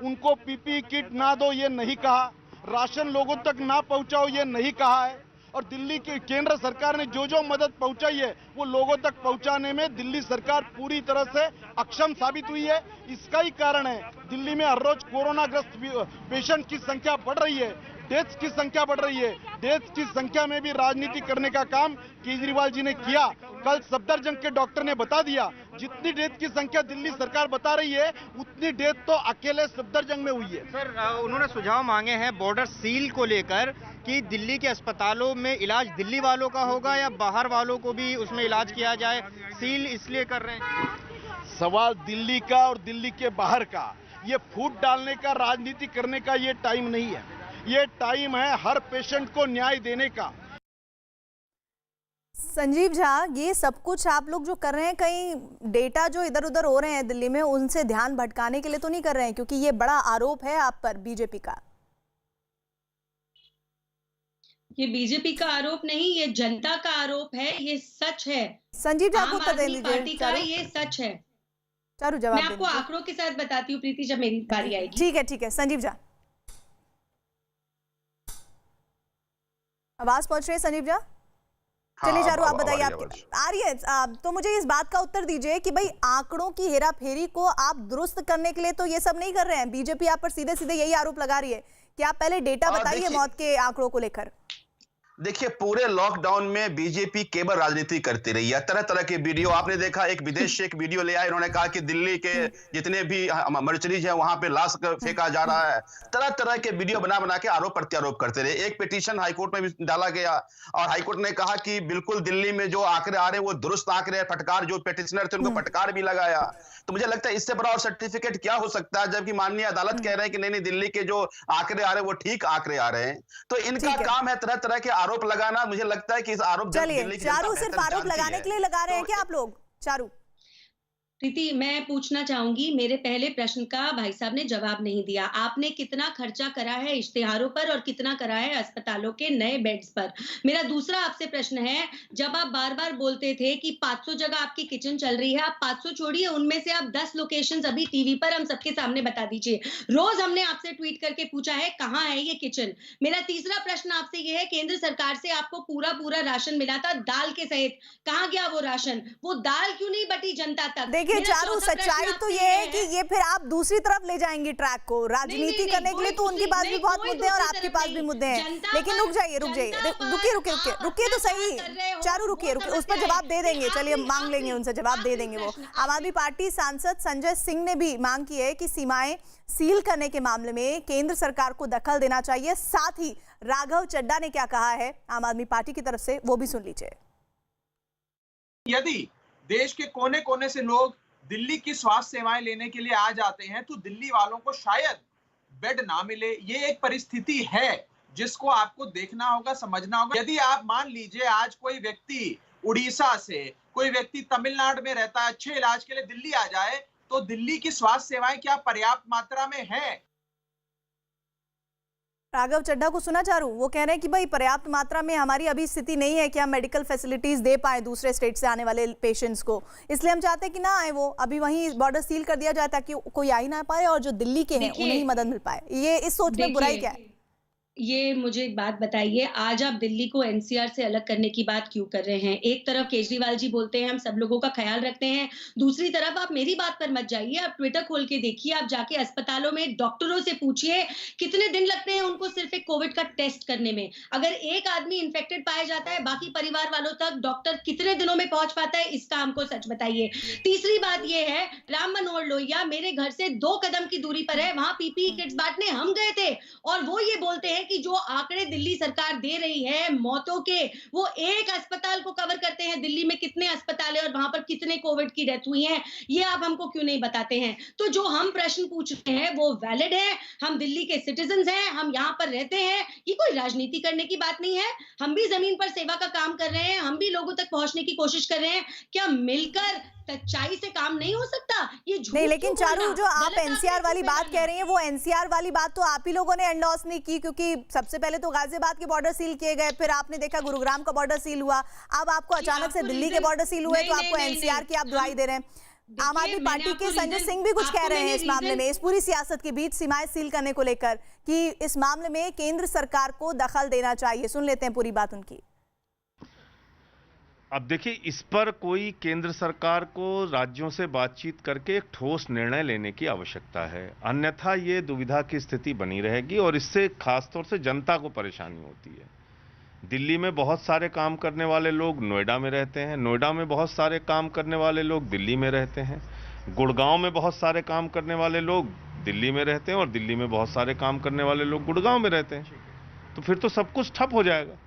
S16: उनको पीपीई किट ना दो ये नहीं कहा, राशन लोगों तक ना पहुंचाओ ये नहीं कहा है। और दिल्ली की केंद्र सरकार ने जो मदद पहुंचाई है वो लोगों तक पहुंचाने में दिल्ली सरकार पूरी तरह से अक्षम साबित हुई है। इसका ही कारण है दिल्ली में हर रोज कोरोना ग्रस्त पेशेंट की संख्या बढ़ रही है, डेथ्स की संख्या बढ़ रही है। डेथ्स की संख्या में भी राजनीति करने का काम केजरीवाल जी ने किया। कल सफदरजंग के डॉक्टर ने बता दिया, जितनी डेथ की संख्या दिल्ली सरकार बता रही है उतनी डेथ तो अकेले सफदरजंग में हुई है।
S15: सर, उन्होंने सुझाव मांगे हैं बॉर्डर सील को लेकर कि दिल्ली के अस्पतालों में इलाज दिल्ली वालों का होगा या बाहर वालों को भी उसमें इलाज किया जाए। सील इसलिए कर रहे हैं।
S16: सवाल दिल्ली का और दिल्ली के बाहर का, ये फूट डालने का, राजनीति करने का ये टाइम नहीं है। ये टाइम है हर पेशेंट को न्याय देने का।
S1: संजीव झा, ये सब कुछ आप लोग जो कर रहे हैं, कहीं डेटा जो इधर उधर हो रहे हैं दिल्ली में उनसे ध्यान भटकाने के लिए तो नहीं कर रहे हैं? क्योंकि ये बड़ा आरोप है आप पर बीजेपी का।
S12: ये बीजेपी का आरोप नहीं, ये जनता का आरोप है, ये सच है।
S1: संजीव झा को उत्तर दे दीजिए।
S12: पार्टी का ये सच है।
S1: चारू जवाब
S12: मैं आपको आंकड़ों के साथ बताती हूँ प्रीति जब मेरी बारी आएगी।
S1: ठीक है संजीव झा, आवाज पहुंच रही है संजीव झा? चलिए चारू आप बताइए, आपकी आ रही है। तो मुझे इस बात का उत्तर दीजिए कि भाई आंकड़ों की हेराफेरी को आप दुरुस्त करने के लिए तो ये सब नहीं कर रहे हैं। बीजेपी आप पर सीधे सीधे यही आरोप लगा रही है कि आप पहले डेटा बताइए मौत के आंकड़ों को लेकर।
S11: देखिए, पूरे लॉकडाउन में बीजेपी केवल राजनीति करती रही है। तरह तरह के वीडियो आपने देखा, एक विदेश से एक वीडियो ले आए, इन्होंने कहा कि दिल्ली के जितने भी मर्चरीज हैं वहां पे लाश फेंका जा रहा है। तरह तरह के वीडियो बना बना के आरोप प्रत्यारोप करते रहे। एक पिटीशन हाईकोर्ट में भी डाला गया और हाईकोर्ट ने कहा कि बिल्कुल दिल्ली में जो आंकड़े आ रहे हैं वो दुरुस्त आंकड़े हैं। फटकार जो पिटिशनर थे उनको फटकार भी लगाया। तो मुझे लगता है इससे बड़ा और सर्टिफिकेट क्या हो सकता है, जबकि माननीय अदालत कह रहे हैं कि नहीं दिल्ली के जो आंकड़े आ रहे हैं वो ठीक आंकड़े आ रहे हैं। तो इनका काम है तरह तरह के आरोप लगाना। मुझे लगता है कि इस आरोप,
S1: चलिए चारू, सिर्फ आरोप लगाने के लिए लगा रहे हैं क्या आप लोग? चारू,
S12: प्रीति, मैं पूछना चाहूंगी, मेरे पहले प्रश्न का भाई साहब ने जवाब नहीं दिया। आपने कितना खर्चा करा है इश्तिहारों पर और कितना करा है अस्पतालों के नए बेड्स पर? मेरा दूसरा आपसे प्रश्न है, जब आप बार बार बोलते थे कि 500 जगह आपकी किचन चल रही है, आप 500 छोड़िए, उनमें से आप 10 लोकेशंस अभी टीवी पर हम सबके सामने बता दीजिए। रोज हमने आपसे ट्वीट करके पूछा है कहाँ है ये किचन। मेरा तीसरा प्रश्न आपसे ये है, केंद्र सरकार से आपको पूरा राशन मिला था दाल के सहित, कहाँ गया वो राशन? वो दाल क्यों नहीं बटी जनता तक?
S1: देखिए चारू, सच्चाई तो ये है कि ये फिर आप दूसरी तरफ ले जाएंगे ट्रैक को। राजनीति करने के लिए तो उनके पास भी बहुत मुद्दे हैं और आपके पास भी मुद्दे हैं। लेकिन रुक जाइए रुकिए तो सही चारू, रुकिए, उस पर जवाब दे देंगे। चलिए मांग लेंगे उनसे, जवाब दे देंगे वो। आम आदमी पार्टी सांसद संजय सिंह ने भी मांग की है कि सीमाएं सील करने के मामले में केंद्र सरकार को दखल देना चाहिए। साथ ही राघव चड्ढा ने क्या कहा है आम आदमी पार्टी की तरफ से, वो भी सुन लीजिए।
S17: यदि देश के कोने कोने से लोग दिल्ली की स्वास्थ्य सेवाएं लेने के लिए आ जाते हैं तो दिल्ली वालों को शायद बेड ना मिले। ये एक परिस्थिति है जिसको आपको देखना होगा, समझना होगा। यदि आप मान लीजिए आज कोई व्यक्ति उड़ीसा से, कोई व्यक्ति तमिलनाडु में रहता है, अच्छे इलाज के लिए दिल्ली आ जाए तो दिल्ली की स्वास्थ्य सेवाएं क्या पर्याप्त मात्रा में है?
S1: राघव चड्ढा को सुना चारू, वो कह रहे हैं कि भाई पर्याप्त मात्रा में हमारी अभी स्थिति नहीं है कि हम मेडिकल फैसिलिटीज दे पाए दूसरे स्टेट से आने वाले पेशेंट्स को, इसलिए हम चाहते हैं कि ना आए, वो अभी वहीं बॉर्डर सील कर दिया जाए ताकि कोई आ ही ना पाए और जो दिल्ली के हैं उन्हें ही मदद मिल पाए। ये इस सोच में बुराई क्या है?
S12: ये मुझे एक बात बताइए, आज आप दिल्ली को एनसीआर से अलग करने की बात क्यों कर रहे हैं? एक तरफ केजरीवाल जी बोलते हैं हम सब लोगों का ख्याल रखते हैं, दूसरी तरफ आप मेरी बात पर मत जाइए, आप ट्विटर खोल के देखिए, आप जाके अस्पतालों में डॉक्टरों से पूछिए कितने दिन लगते हैं उनको सिर्फ एक कोविड का टेस्ट करने में। अगर एक आदमी इन्फेक्टेड पाया जाता है, बाकी परिवार वालों तक डॉक्टर कितने दिनों में पहुंच पाता है, इसका हमको सच बताइए। तीसरी बात ये है, राम मनोहर लोहिया मेरे घर से 2 कदम की दूरी पर है, वहां पीपीई किट्स बांटने हम गए थे और वो ये बोलते हैं कि जो आंकड़े दिल्ली सरकार दे रही है मौतों के, वो एक अस्पताल को कवर करते हैं। दिल्ली में कितने अस्पताल है और वहां पर कितने कोविड की डेथ हुई है, ये आप हमको क्यों नहीं बताते हैं? तो जो हम प्रश्न पूछ रहे हैं वो वैलिड है, हम दिल्ली के सिटीजन्स हैं, हम यहाँ पर रहते हैं, ये कोई राजनीति करने की बात नहीं है। हम भी जमीन पर सेवा का काम कर रहे हैं, हम भी लोगों तक पहुंचने की कोशिश कर रहे हैं। क्या मिलकर सच्चाई से काम नहीं हो सकता? ये झूठ
S1: नहीं, लेकिन चारू जो आप
S12: गलत
S1: एनसीआर वाली बात कह रही हैं, वो एनसीआर वाली बात तो आप ही लोगों ने एंडोर्स नहीं की, क्योंकि सबसे पहले तो गाजियाबाद के बॉर्डर सील किए गए, फिर आपने देखा गुरुग्राम का बॉर्डर सील हुआ, अब आपको अचानक से दिल्ली के बॉर्डर सील हुए, तो आपको एनसीआर की आप दुहाई दे रहे हैं। आम आदमी पार्टी के संजय सिंह भी कुछ कह रहे हैं इस मामले में, इस पूरी सियासत के बीच सीमाएं सील करने को लेकर, कि इस मामले में केंद्र सरकार को दखल देना चाहिए। सुन लेते हैं पूरी बात उनकी।
S18: अब देखिए, इस पर कोई केंद्र सरकार को राज्यों से बातचीत करके एक ठोस निर्णय लेने की आवश्यकता है, अन्यथा ये दुविधा की स्थिति बनी रहेगी और इससे खासतौर से जनता को परेशानी होती है। दिल्ली में बहुत सारे काम करने वाले लोग नोएडा में रहते हैं, नोएडा में बहुत सारे काम करने वाले लोग दिल्ली में रहते हैं, गुड़गांव में बहुत सारे काम करने वाले लोग दिल्ली में रहते हैं और दिल्ली में बहुत सारे काम करने वाले लोग गुड़गांव में रहते हैं। तो फिर तो सब कुछ ठप हो जाएगा।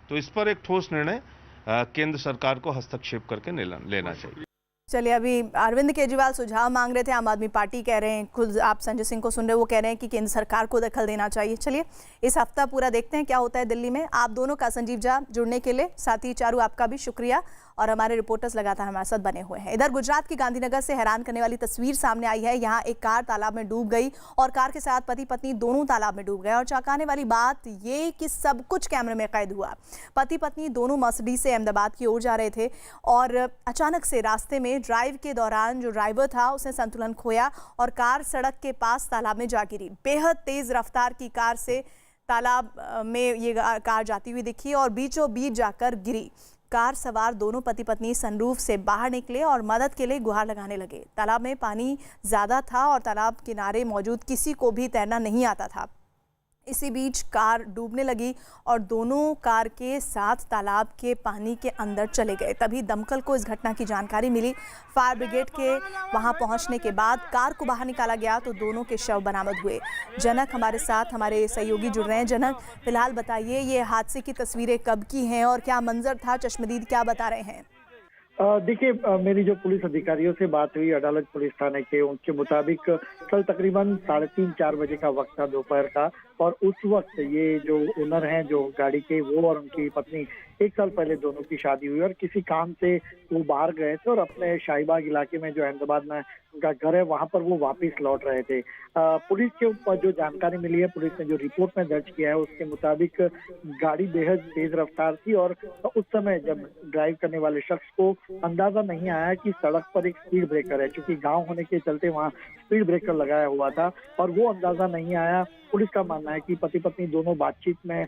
S18: तो इस पर एक ठोस निर्णय केंद्र सरकार को हस्तक्षेप करके लेना चाहिए।
S1: चलिए, अभी अरविंद केजरीवाल सुझाव मांग रहे थे, आम आदमी पार्टी कह रहे हैं, खुद आप संजय सिंह को सुन रहे, वो कह रहे हैं कि केंद्र सरकार को दखल देना चाहिए। चलिए, इस हफ्ता पूरा देखते हैं क्या होता है दिल्ली में। आप दोनों का संजीव झा जुड़ने के लिए, साथ ही चारू आपका भी शुक्रिया, और हमारे रिपोर्टर्स लगातार हमारे साथ बने हुए हैं। इधर गुजरात की गांधीनगर से हैरान करने वाली तस्वीर सामने आई है। यहाँ एक कार तालाब में डूब गई और कार के साथ पति पत्नी दोनों तालाब में डूब गए। और चौंकाने वाली बात ये कि सब कुछ कैमरे में कैद हुआ। पति पत्नी दोनों मर्सिडीज से अहमदाबाद की ओर जा रहे थे और अचानक से रास्ते में ड्राइव के दौरान जो ड्राइवर था उसने संतुलन खोया और कार सड़क के पास तालाब में जा गिरी। बेहद तेज रफ्तार की कार से तालाब में ये कार जाती हुई दिखी और बीचों बीच जाकर गिरी। कार सवार दोनों पति पत्नी सनरूफ से बाहर निकले और मदद के लिए गुहार लगाने लगे। तालाब में पानी ज़्यादा था और तालाब किनारे मौजूद किसी को भी तैरना नहीं आता था। इसी बीच कार डूबने लगी और दोनों कार के साथ तालाब के पानी के अंदर चले गए। तभी दमकल को इस घटना की जानकारी मिली। फायर ब्रिगेड के वहां पहुंचने के बाद कार को बाहर निकाला गया तो दोनों के शव बरामद हुए। जनक हमारे साथ, हमारे सहयोगी जुड़ रहे हैं। जनक, फिलहाल बताइए ये हादसे की तस्वीरें कब की हैं और क्या मंजर था? चश्मदीद क्या बता रहे हैं?
S5: देखिए, मेरी जो पुलिस अधिकारियों से बात हुई अदालत पुलिस थाने के, उनके मुताबिक कल तकरीबन 3:30-4 बजे का वक्त था दोपहर का, और उस वक्त ये जो ओनर हैं जो गाड़ी के, वो और उनकी पत्नी 1 साल पहले दोनों की शादी हुई और किसी काम से वो बाहर गए थे और अपने शाहीबाग इलाके में जो अहमदाबाद में उनका घर है वहां पर वो वापस लौट रहे थे। पुलिस के ऊपर जो जानकारी मिली है, पुलिस ने जो रिपोर्ट में दर्ज किया है उसके मुताबिक गाड़ी बेहद तेज रफ्तार थी और उस समय जब ड्राइव करने वाले शख्स को अंदाजा नहीं आया कि सड़क पर एक स्पीड ब्रेकर है, क्योंकि गाँव होने के चलते वहाँ स्पीड ब्रेकर लगाया हुआ था और वो अंदाजा नहीं आया। पुलिस का मानना है कि पति पत्नी दोनों बातचीत में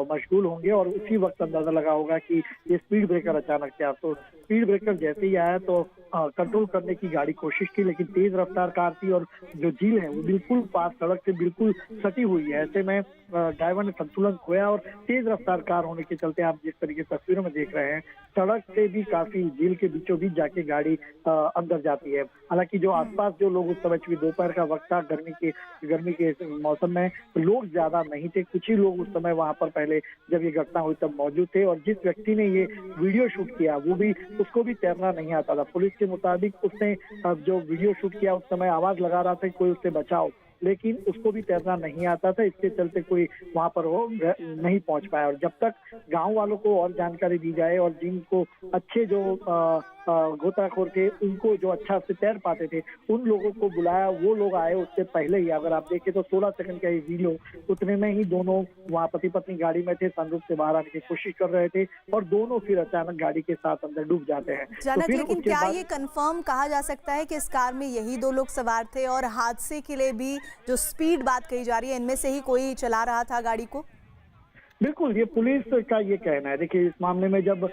S5: मशगूल होंगे और उसी वक्त अंदाजा लगा होगा कि ये स्पीड ब्रेकर अचानक से आया। तो स्पीड ब्रेकर जैसे ही आया तो कंट्रोल करने की गाड़ी कोशिश की, लेकिन तेज रफ्तार कार थी और जो झील है वो बिल्कुल पास सड़क से बिल्कुल सटी हुई है। ऐसे में ड्राइवर ने संतुलन खोया और तेज रफ्तार कार होने के चलते आप जिस तरीके से तस्वीरों में देख रहे हैं, सड़क से भी काफी झील के बीचों बीच जाके गाड़ी अंदर जाती है। हालांकि जो आसपास जो लोग उस समय, चूंकि दोपहर का वक्त था, गर्मी के मौसम में लोग ज्यादा नहीं थे, कुछ ही लोग उस समय वहां पर पहले जब ये घटना हुई तब मौजूद थे। और जिस व्यक्ति ने ये वीडियो शूट किया वो भी, उसको भी तैरना नहीं आता था। पुलिस के मुताबिक उसने जो वीडियो शूट किया उस समय आवाज लगा रहा था कि कोई उससे बचाओ, लेकिन उसको भी तैरना नहीं आता था। इसके चलते कोई वहां पर वो नहीं पहुंच पाया। और जब तक गांव वालों को और जानकारी दी जाए और जिनको अच्छे जो गोताखोर थे, उनको जो अच्छा से तैर पाते थे उन लोगों को बुलाया। वो लोग आए उससे पहले ही, अगर आप देखें तो 16 सेकंड का ये वीडियो, उतने में ही दोनों वहाँ पति पत्नी गाड़ी में थे, सनरूफ से बाहर आने की कोशिश कर रहे थे और दोनों फिर अचानक गाड़ी के साथ अंदर डूब जाते हैं।
S1: जनक, लेकिन क्या ये कंफर्म कहा जा सकता है कि इस कार में यही दो लोग सवार थे और हादसे के लिए भी जो स्पीड बात कही जा रही है इनमें से ही कोई चला रहा था गाड़ी को?
S5: बिल्कुल, ये पुलिस का ये कहना है। देखिए, इस मामले में जब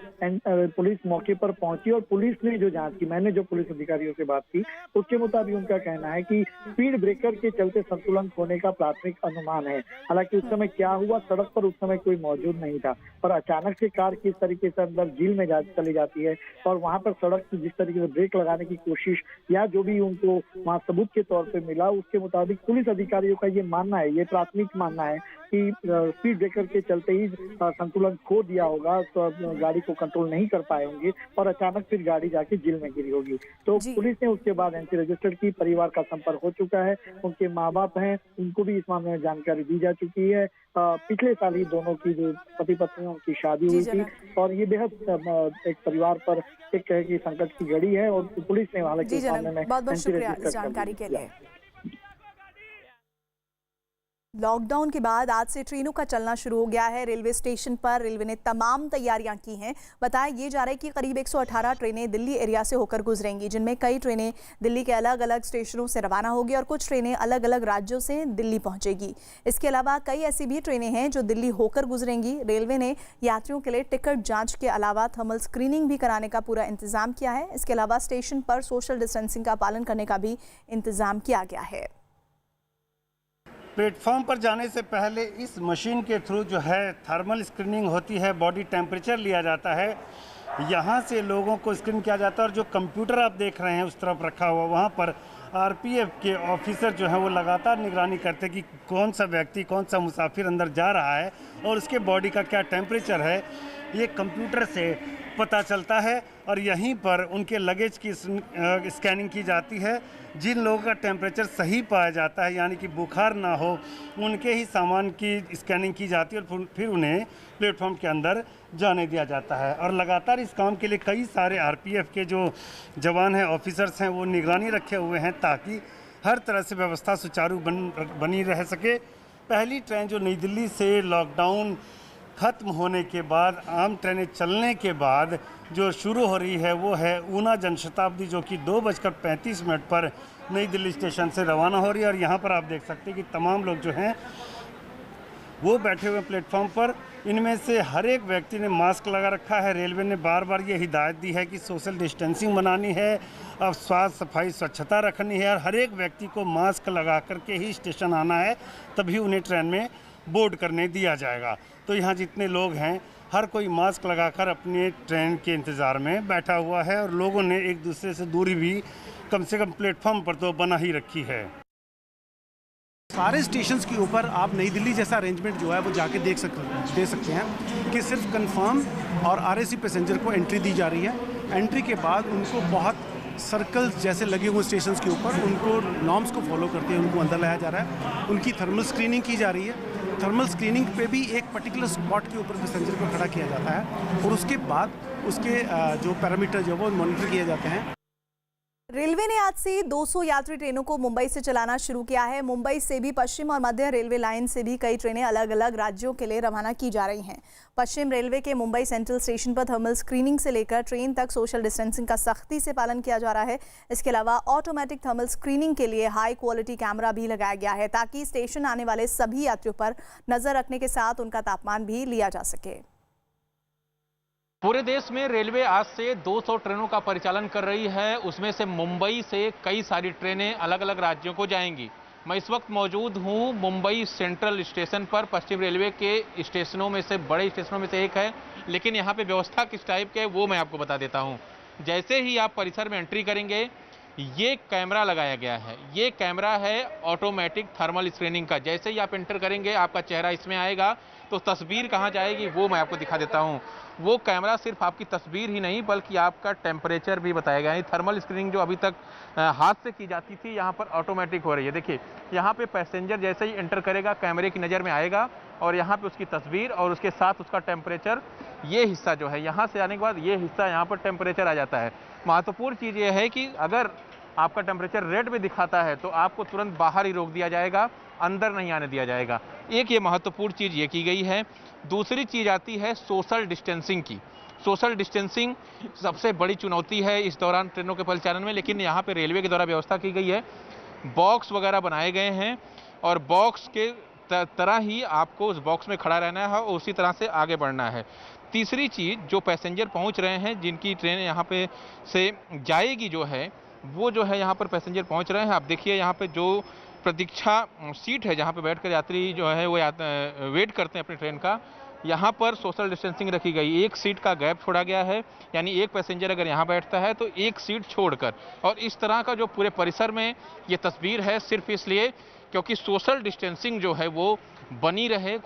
S5: पुलिस मौके पर पहुंची और पुलिस ने जो जांच की, मैंने जो पुलिस अधिकारियों से बात की उसके मुताबिक उनका कहना है कि स्पीड ब्रेकर के चलते संतुलन खोने का प्राथमिक अनुमान है। हालांकि उस समय क्या हुआ, सड़क पर उस समय कोई मौजूद नहीं था, पर अचानक से कार किस तरीके से अंदर झील में चली जाती है और वहां पर सड़क की जिस तरीके से ब्रेक लगाने की कोशिश या जो भी उनको वहाँ सबूत के तौर पर मिला, उसके मुताबिक पुलिस अधिकारियों का ये मानना है, ये प्राथमिक मानना है कि स्पीड ब्रेकर के चलते ही संतुलन खो दिया होगा, तो गाड़ी को कंट्रोल नहीं कर पाए होंगे और अचानक फिर गाड़ी जाके झील में गिरी होगी। तो पुलिस ने उसके बाद एनसी रजिस्टर्ड की, परिवार का संपर्क हो चुका है, उनके माँ बाप हैं, उनको भी इस मामले में जानकारी दी जा चुकी है। पिछले साल ही दोनों की जो पति पत्नियों की शादी हुई थी और ये बेहद एक परिवार पर एक तरह की संकट की घड़ी है और पुलिस ने हालांकि इस मामले में
S1: बहुत बहुत शुक्रिया इस जानकारी के लिए। लॉकडाउन के बाद आज से ट्रेनों का चलना शुरू हो गया है। रेलवे स्टेशन पर रेलवे ने तमाम तैयारियां की हैं। बताया ये जा रहा है कि करीब 118 ट्रेनें दिल्ली एरिया से होकर गुजरेंगी, जिनमें कई ट्रेनें दिल्ली के अलग अलग स्टेशनों से रवाना होगी और कुछ ट्रेनें अलग अलग राज्यों से दिल्ली पहुंचेगी। इसके अलावा कई ऐसी भी ट्रेनें हैं जो दिल्ली होकर गुजरेंगी। रेलवे ने यात्रियों के लिए टिकट जाँच के अलावा थर्मल स्क्रीनिंग भी कराने का पूरा इंतजाम किया है। इसके अलावा स्टेशन पर सोशल डिस्टेंसिंग का पालन करने का भी इंतजाम किया गया है।
S9: प्लेटफॉर्म पर जाने से पहले इस मशीन के थ्रू जो है थर्मल स्क्रीनिंग होती है, बॉडी टेम्परेचर लिया जाता है, यहाँ से लोगों को स्क्रीन किया जाता है और जो कंप्यूटर आप देख रहे हैं उस तरफ रखा हुआ, वहाँ पर आरपीएफ के ऑफिसर जो हैं वो लगातार निगरानी करते हैं कि कौन सा व्यक्ति, कौन सा मुसाफिर अंदर जा रहा है और उसके बॉडी का क्या टेम्परेचर है, ये कंप्यूटर से पता चलता है और यहीं पर उनके लगेज की स्कैनिंग की जाती है। जिन लोगों का टेम्परेचर सही पाया जाता है, यानी कि बुखार ना हो, उनके ही सामान की स्कैनिंग की जाती है और फिर उन्हें प्लेटफॉर्म के अंदर जाने दिया जाता है। और लगातार इस काम के लिए कई सारे आरपीएफ के जो जवान हैं, ऑफिसर्स हैं, वो निगरानी रखे हुए हैं ताकि हर तरह से व्यवस्था सुचारू बनी रह सके। पहली ट्रेन जो नई दिल्ली से लॉकडाउन खत्म होने के बाद, आम ट्रेनें चलने के बाद जो शुरू हो रही है वो है ऊना जनशताब्दी, जो कि 2:35 पर नई दिल्ली स्टेशन से रवाना हो रही है। और यहाँ पर आप देख सकते हैं कि तमाम लोग जो हैं वो बैठे हुए प्लेटफॉर्म पर। इनमें से हर एक व्यक्ति ने मास्क लगा रखा है। रेलवे ने बार बार ये हिदायत दी है कि सोशल डिस्टेंसिंग बनानी है, अब स्वास्थ्य सफाई स्वच्छता रखनी है और हर एक व्यक्ति को मास्क लगा करके ही स्टेशन आना है, तभी उन्हें ट्रेन में बोर्ड करने दिया जाएगा। तो यहाँ जितने लोग हैं हर कोई मास्क लगाकर अपने ट्रेन के इंतज़ार में बैठा हुआ है और लोगों ने एक दूसरे से दूरी भी कम से कम प्लेटफॉर्म पर तो बना ही रखी है।
S2: सारे स्टेशंस के ऊपर आप नई दिल्ली जैसा अरेंजमेंट जो है वो जाके दे सकते हैं कि सिर्फ कंफर्म और आरएसी पैसेंजर को एंट्री दी जा रही है। एंट्री के बाद उनको बहुत सर्कल्स जैसे लगे हुए स्टेशंस के ऊपर उनको नॉर्म्स को फॉलो करते हैं उनको अंदर लाया जा रहा है। उनकी थर्मल स्क्रीनिंग की जा रही है। थर्मल स्क्रीनिंग पे भी एक पर्टिकुलर स्पॉट के ऊपर पैसेंजर को खड़ा किया जाता है और उसके बाद उसके जो पैरामीटर जो वो मॉनिटर किए जाते हैं।
S1: रेलवे ने आज से 200 यात्री ट्रेनों को मुंबई से चलाना शुरू किया है। मुंबई से भी पश्चिम और मध्य रेलवे लाइन से भी कई ट्रेनें अलग अलग राज्यों के लिए रवाना की जा रही हैं। पश्चिम रेलवे के मुंबई सेंट्रल स्टेशन पर थर्मल स्क्रीनिंग से लेकर ट्रेन तक सोशल डिस्टेंसिंग का सख्ती से पालन किया जा रहा है। इसके अलावा ऑटोमेटिक थर्मल स्क्रीनिंग के लिए हाई क्वालिटी कैमरा भी लगाया गया है ताकि स्टेशन आने वाले सभी यात्रियों पर नजर रखने के साथ उनका तापमान भी लिया जा सके।
S3: पूरे देश में रेलवे आज से 200 ट्रेनों का परिचालन कर रही है। उसमें से मुंबई से कई सारी ट्रेनें अलग अलग राज्यों को जाएंगी। मैं इस वक्त मौजूद हूं मुंबई सेंट्रल स्टेशन पर। पश्चिम रेलवे के स्टेशनों में से बड़े स्टेशनों में से एक है, लेकिन यहाँ पे व्यवस्था किस टाइप के है वो मैं आपको बता देता हूँ। जैसे ही आप परिसर में एंट्री करेंगे, ये कैमरा लगाया गया है। ये कैमरा है ऑटोमेटिक थर्मल स्क्रीनिंग का। जैसे ही आप एंटर करेंगे, आपका चेहरा इसमें आएगा तो तस्वीर कहाँ जाएगी वो मैं आपको दिखा देता हूँ। वो कैमरा सिर्फ आपकी तस्वीर ही नहीं बल्कि आपका टेम्परेचर भी बताएगा। ये थर्मल स्क्रीनिंग जो अभी तक हाथ से की जाती थी, यहाँ पर ऑटोमेटिक हो रही है। देखिए, यहाँ पे पैसेंजर जैसे ही एंटर करेगा कैमरे की नज़र में आएगा और यहाँ पे उसकी तस्वीर और उसके साथ उसका टेम्परेचर, ये हिस्सा जो है यहाँ से आने के बाद ये हिस्सा यहाँ पर टेम्परेचर आ जाता है। महत्वपूर्ण चीज़ ये है कि अगर आपका टेम्परेचर रेड में दिखाता है तो आपको तुरंत बाहर ही रोक दिया जाएगा, अंदर नहीं आने दिया जाएगा। एक ये महत्वपूर्ण चीज़ ये की गई है। दूसरी चीज़ आती है सोशल डिस्टेंसिंग की। सोशल डिस्टेंसिंग सबसे बड़ी चुनौती है इस दौरान ट्रेनों के परिचालन में, लेकिन यहाँ पे रेलवे के द्वारा व्यवस्था की गई है। बॉक्स वगैरह बनाए गए हैं और बॉक्स के तरह ही आपको उस बॉक्स में खड़ा रहना है और उसी तरह से आगे बढ़ना है। तीसरी चीज़, जो पैसेंजर पहुँच रहे हैं, जिनकी ट्रेन यहाँ पे से जाएगी जो है, वो जो है यहाँ पर पैसेंजर पहुँच रहे हैं। आप देखिए यहाँ पे जो प्रतीक्षा सीट है जहाँ पे बैठकर यात्री जो है वो वेट करते हैं अपनी ट्रेन का, यहाँ पर सोशल डिस्टेंसिंग रखी गई। एक सीट का गैप छोड़ा गया है, यानी एक पैसेंजर अगर यहाँ बैठता है तो एक सीट छोड़कर। और इस तरह का जो पूरे परिसर में ये तस्वीर है सिर्फ इसलिए क्योंकि सोशल डिस्टेंसिंग जो है वो बनी रहे,